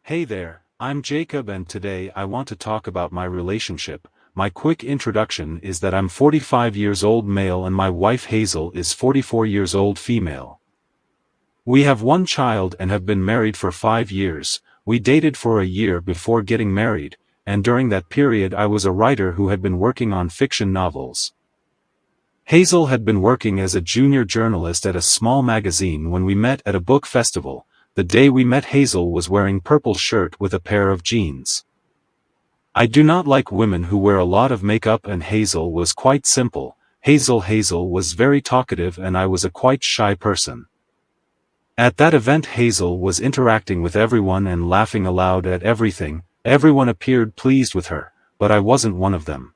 Hey there, I'm Jacob and today I want to talk about my relationship. My quick introduction is that I'm 45 years old male and my wife Hazel is 44 years old female. We have one child and have been married for 5 years. We dated for a year before getting married, and during that period I was a writer who had been working on fiction novels. Hazel had been working as a junior journalist at a small magazine when we met at a book festival. The day we met, Hazel was wearing purple shirt with a pair of jeans. I do not like women who wear a lot of makeup, and Hazel was quite simple. Hazel was very talkative and I was a quite shy person. At that event Hazel was interacting with everyone and laughing aloud at everything. Everyone appeared pleased with her, but I wasn't one of them.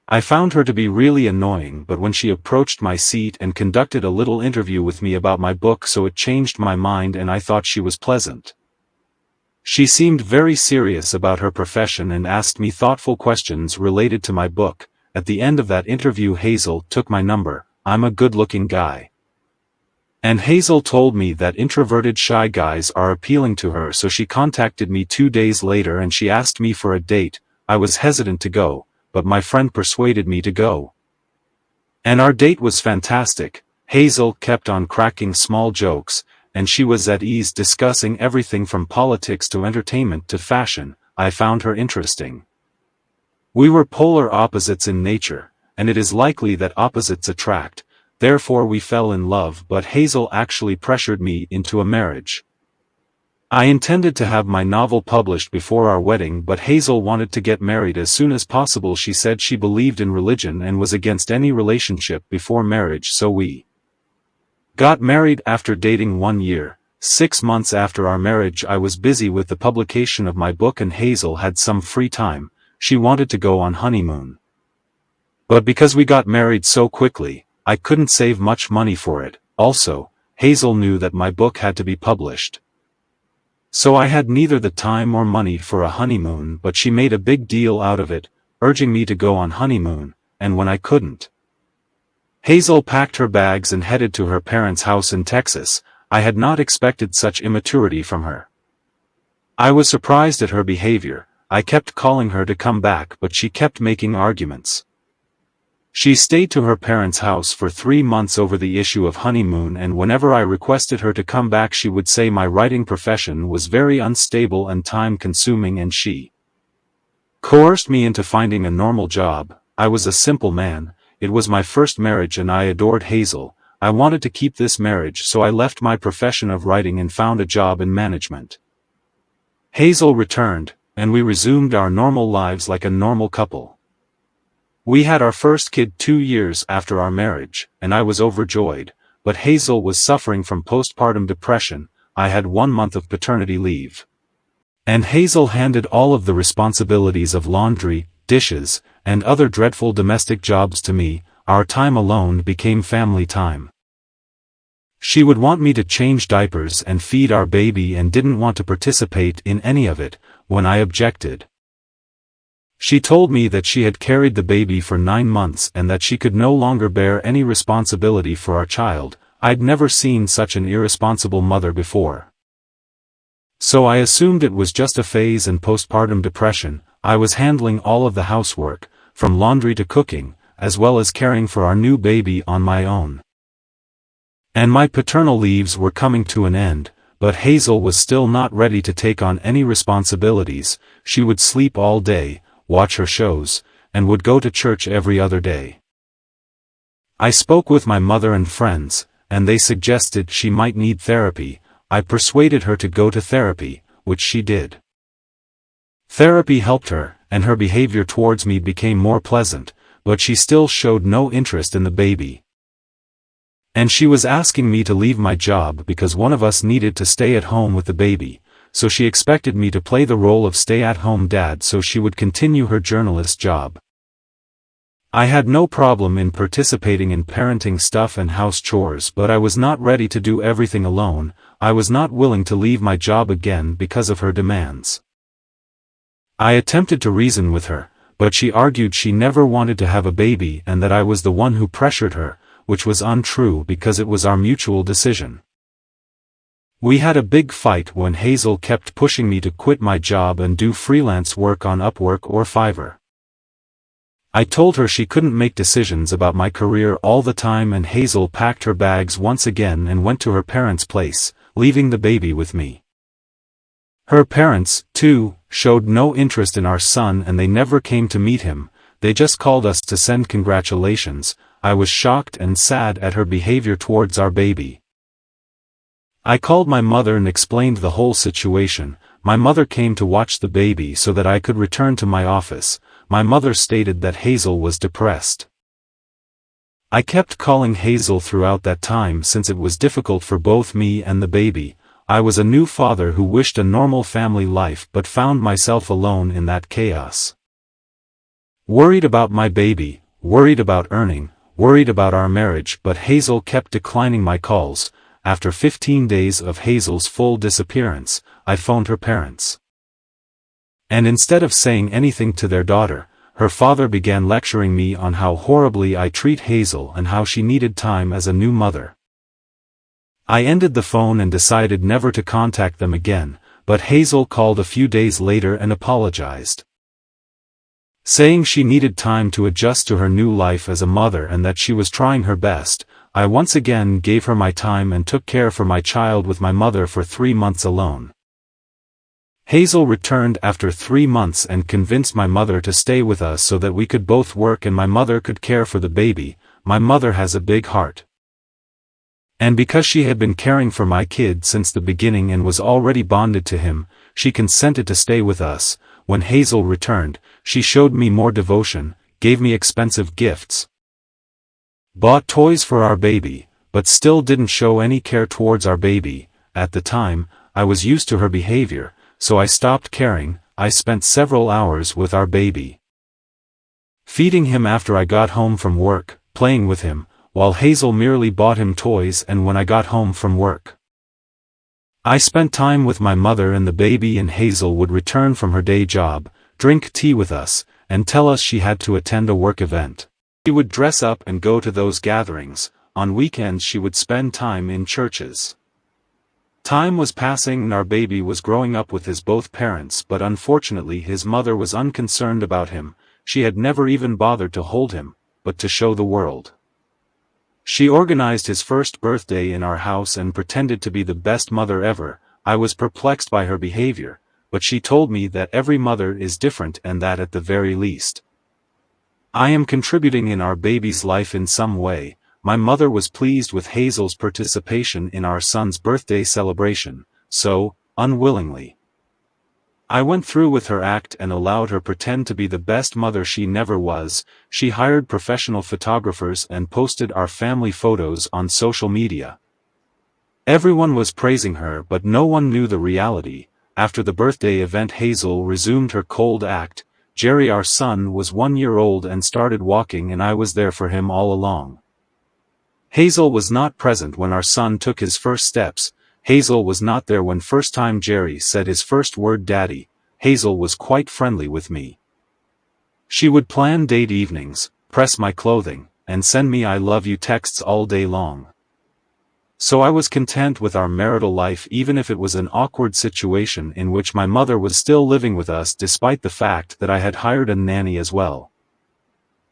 I found her to be really annoying, but when she approached my seat and conducted a little interview with me about my book, so it changed my mind and I thought she was pleasant. She seemed very serious about her profession and asked me thoughtful questions related to my book. At the end of that interview Hazel took my number. I'm a good-looking guy. And Hazel told me that introverted shy guys are appealing to her, so she contacted me 2 days later and she asked me for a date. I was hesitant to go, but my friend persuaded me to go. And our date was fantastic. Hazel kept on cracking small jokes, and she was at ease discussing everything from politics to entertainment to fashion. I found her interesting. We were polar opposites in nature, and it is likely that opposites attract, therefore we fell in love, but Hazel actually pressured me into a marriage. I intended to have my novel published before our wedding, but Hazel wanted to get married as soon as possible. She said she believed in religion and was against any relationship before marriage, so we got married after dating 1 year. 6 months after our marriage I was busy with the publication of my book and Hazel had some free time. She wanted to go on honeymoon. But because we got married so quickly, I couldn't save much money for it. Also, Hazel knew that my book had to be published. So I had neither the time or money for a honeymoon, but she made a big deal out of it, urging me to go on honeymoon, and when I couldn't. Hazel packed her bags and headed to her parents' house in Texas. I had not expected such immaturity from her. I was surprised at her behavior. I kept calling her to come back, but she kept making arguments. She stayed to her parents' house for 3 months over the issue of honeymoon, and whenever I requested her to come back she would say my writing profession was very unstable and time-consuming, and she coerced me into finding a normal job. I was a simple man. It was my first marriage and I adored Hazel. I wanted to keep this marriage, so I left my profession of writing and found a job in management. Hazel returned, and we resumed our normal lives like a normal couple. We had our first kid 2 years after our marriage, and I was overjoyed, but Hazel was suffering from postpartum depression. I had 1 month of paternity leave. And Hazel handed all of the responsibilities of laundry, dishes, and other dreadful domestic jobs to me. Our time alone became family time. She would want me to change diapers and feed our baby and didn't want to participate in any of it. When I objected, she told me that she had carried the baby for 9 months and that she could no longer bear any responsibility for our child. I'd never seen such an irresponsible mother before. So I assumed it was just a phase and postpartum depression. I was handling all of the housework, from laundry to cooking, as well as caring for our new baby on my own. And my paternal leaves were coming to an end, but Hazel was still not ready to take on any responsibilities. She would sleep all day, watch her shows, and would go to church every other day. I spoke with my mother and friends, and they suggested she might need therapy. I persuaded her to go to therapy, which she did. Therapy helped her, and her behavior towards me became more pleasant, but she still showed no interest in the baby. And she was asking me to leave my job because one of us needed to stay at home with the baby. So she expected me to play the role of stay-at-home dad so she would continue her journalist job. I had no problem in participating in parenting stuff and house chores, but I was not ready to do everything alone. I was not willing to leave my job again because of her demands. I attempted to reason with her, but she argued she never wanted to have a baby and that I was the one who pressured her, which was untrue because it was our mutual decision. We had a big fight when Hazel kept pushing me to quit my job and do freelance work on Upwork or Fiverr. I told her she couldn't make decisions about my career all the time, and Hazel packed her bags once again and went to her parents' place, leaving the baby with me. Her parents, too, showed no interest in our son, and they never came to meet him. They just called us to send congratulations. I was shocked and sad at her behavior towards our baby. I called my mother and explained the whole situation. My mother came to watch the baby so that I could return to my office. My mother stated that Hazel was depressed. I kept calling Hazel throughout that time since it was difficult for both me and the baby. I was a new father who wished a normal family life but found myself alone in that chaos. Worried about my baby, worried about earning, worried about our marriage, but Hazel kept declining my calls. After 15 days of Hazel's full disappearance, I phoned her parents. And instead of saying anything to their daughter, her father began lecturing me on how horribly I treat Hazel and how she needed time as a new mother. I ended the phone and decided never to contact them again, but Hazel called a few days later and apologized, saying she needed time to adjust to her new life as a mother and that she was trying her best. I once again gave her my time and took care for my child with my mother for 3 months alone. Hazel returned after 3 months and convinced my mother to stay with us so that we could both work and my mother could care for the baby. My mother has a big heart. And because she had been caring for my kid since the beginning and was already bonded to him, she consented to stay with us. When Hazel returned, she showed me more devotion, gave me expensive gifts, bought toys for our baby, but still didn't show any care towards our baby. At the time, I was used to her behavior, so I stopped caring. I spent several hours with our baby, feeding him after I got home from work, playing with him, while Hazel merely bought him toys and when I got home from work. I spent time with my mother and the baby, and Hazel would return from her day job, drink tea with us, and tell us she had to attend a work event. She would dress up and go to those gatherings. On weekends she would spend time in churches. Time was passing and our baby was growing up with his both parents, but unfortunately his mother was unconcerned about him. She had never even bothered to hold him, but to show the world. She organized his first birthday in our house and pretended to be the best mother ever. I was perplexed by her behavior, but she told me that every mother is different and that at the very least, I am contributing in our baby's life in some way. My mother was pleased with Hazel's participation in our son's birthday celebration, so, unwillingly, I went through with her act and allowed her pretend to be the best mother she never was. She hired professional photographers and posted our family photos on social media. Everyone was praising her, but no one knew the reality. After the birthday event, Hazel resumed her cold act. Jerry, our son, was 1 year old and started walking, and I was there for him all along. Hazel was not present when our son took his first steps. Hazel was not there when first time Jerry said his first word, Daddy. Hazel was quite friendly with me. She would plan date evenings, press my clothing, and send me I love you texts all day long. So I was content with our marital life, even if it was an awkward situation in which my mother was still living with us despite the fact that I had hired a nanny as well.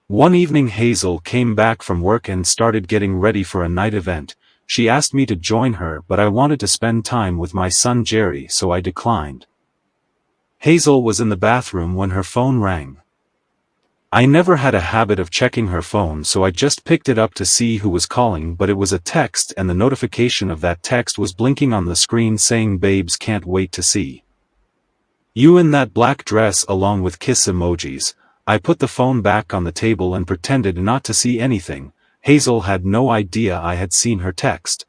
One evening Hazel came back from work and started getting ready for a night event. She asked me to join her, but I wanted to spend time with my son Jerry, so I declined. Hazel was in the bathroom when her phone rang. I never had a habit of checking her phone, so I just picked it up to see who was calling, but it was a text and the notification of that text was blinking on the screen saying, "Babes, can't wait to see you in that black dress," along with kiss emojis. I put the phone back on the table and pretended not to see anything. Hazel had no idea I had seen her text.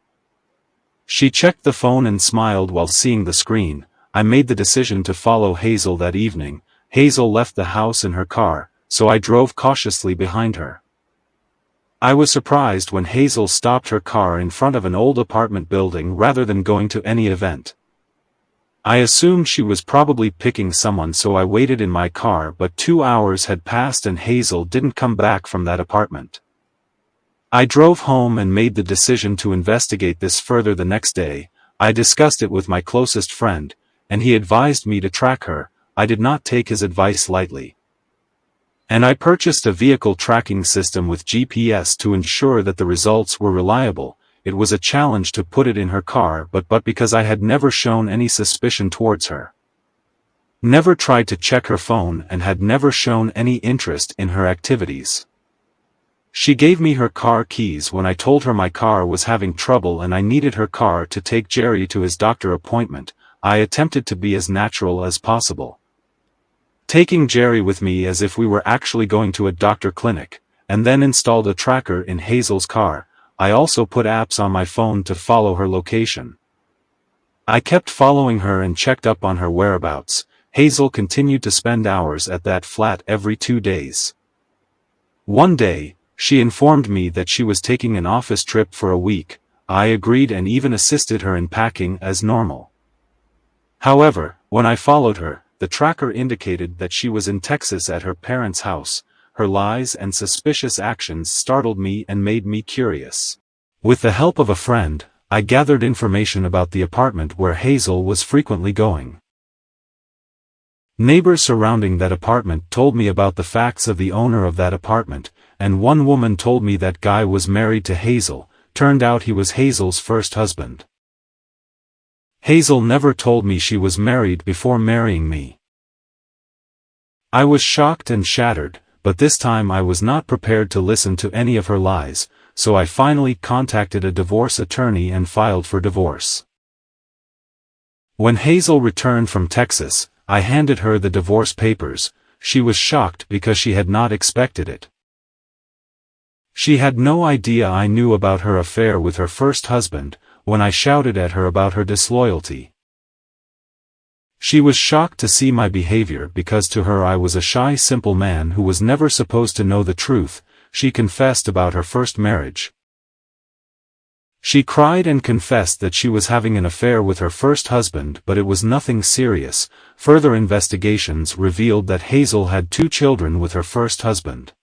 She checked the phone and smiled while seeing the screen. I made the decision to follow Hazel that evening. Hazel left the house in her car, so I drove cautiously behind her. I was surprised when Hazel stopped her car in front of an old apartment building rather than going to any event. I assumed she was probably picking someone, so I waited in my car, but 2 hours had passed and Hazel didn't come back from that apartment. I drove home and made the decision to investigate this further the next day. I discussed it with my closest friend, and he advised me to track her. I did not take his advice lightly. And I purchased a vehicle tracking system with GPS to ensure that the results were reliable. It was a challenge to put it in her car, but because I had never shown any suspicion towards her. Never tried to check her phone and had never shown any interest in her activities. She gave me her car keys when I told her my car was having trouble and I needed her car to take Jerry to his doctor appointment. I attempted to be as natural as possible, taking Jerry with me as if we were actually going to a doctor clinic, and then installed a tracker in Hazel's car. I also put apps on my phone to follow her location. I kept following her and checked up on her whereabouts. Hazel continued to spend hours at that flat every 2 days. One day, she informed me that she was taking an office trip for a week. I agreed and even assisted her in packing as normal. However, when I followed her, the tracker indicated that she was in Texas at her parents' house. Her lies and suspicious actions startled me and made me curious. With the help of a friend, I gathered information about the apartment where Hazel was frequently going. Neighbors surrounding that apartment told me about the facts of the owner of that apartment, and one woman told me that guy was married to Hazel. Turned out he was Hazel's first husband. Hazel never told me she was married before marrying me. I was shocked and shattered, but this time I was not prepared to listen to any of her lies, so I finally contacted a divorce attorney and filed for divorce. When Hazel returned from Texas, I handed her the divorce papers. She was shocked because she had not expected it. She had no idea I knew about her affair with her first husband, when I shouted at her about her disloyalty. She was shocked to see my behavior because to her I was a shy simple man who was never supposed to know the truth. She confessed about her first marriage. She cried and confessed that she was having an affair with her first husband, but it was nothing serious. Further investigations revealed that Hazel had 2 children with her first husband.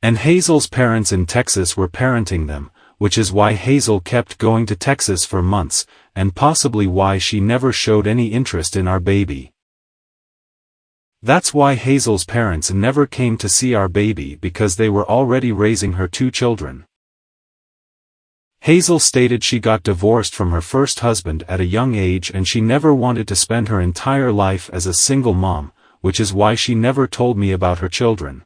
And Hazel's parents in Texas were parenting them, which is why Hazel kept going to Texas for months, and possibly why she never showed any interest in our baby. That's why Hazel's parents never came to see our baby, because they were already raising her 2 children. Hazel stated she got divorced from her first husband at a young age and she never wanted to spend her entire life as a single mom, which is why she never told me about her children.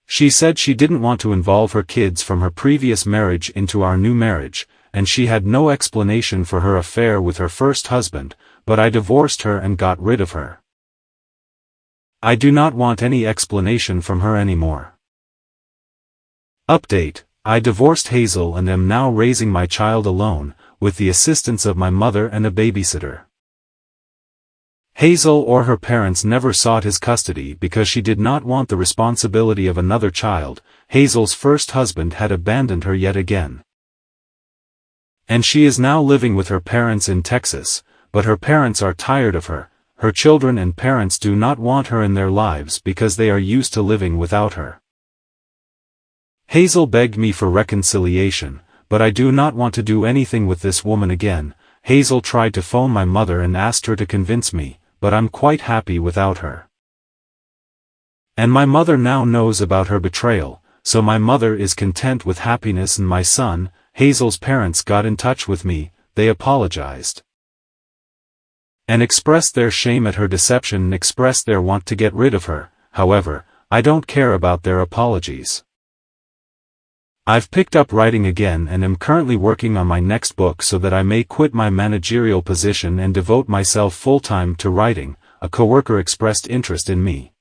She said she didn't want to involve her kids from her previous marriage into our new marriage, and she had no explanation for her affair with her first husband, but I divorced her and got rid of her. I do not want any explanation from her anymore. Update: I divorced Hazel and am now raising my child alone, with the assistance of my mother and a babysitter. Hazel or her parents never sought his custody because she did not want the responsibility of another child. Hazel's first husband had abandoned her yet again. And she is now living with her parents in Texas, but her parents are tired of her. Her children and parents do not want her in their lives because they are used to living without her. Hazel begged me for reconciliation, but I do not want to do anything with this woman again. Hazel tried to phone my mother and asked her to convince me, but I'm quite happy without her. And my mother now knows about her betrayal, so my mother is content with happiness, and my son, Hazel's parents, got in touch with me. They apologized and expressed their shame at her deception and expressed their want to get rid of her. However, I don't care about their apologies. I've picked up writing again and am currently working on my next book so that I may quit my managerial position and devote myself full-time to writing. A coworker expressed interest in me.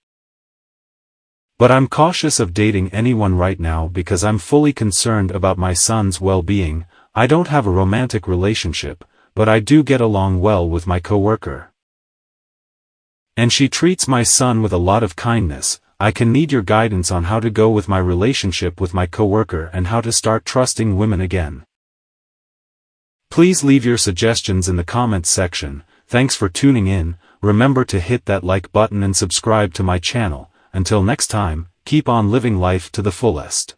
But I'm cautious of dating anyone right now because I'm fully concerned about my son's well-being. I don't have a romantic relationship, but I do get along well with my coworker. And she treats my son with a lot of kindness. I can need your guidance on how to go with my relationship with my coworker and how to start trusting women again. Please leave your suggestions in the comments section. Thanks for tuning in. Remember to hit that like button and subscribe to my channel. Until next time, keep on living life to the fullest.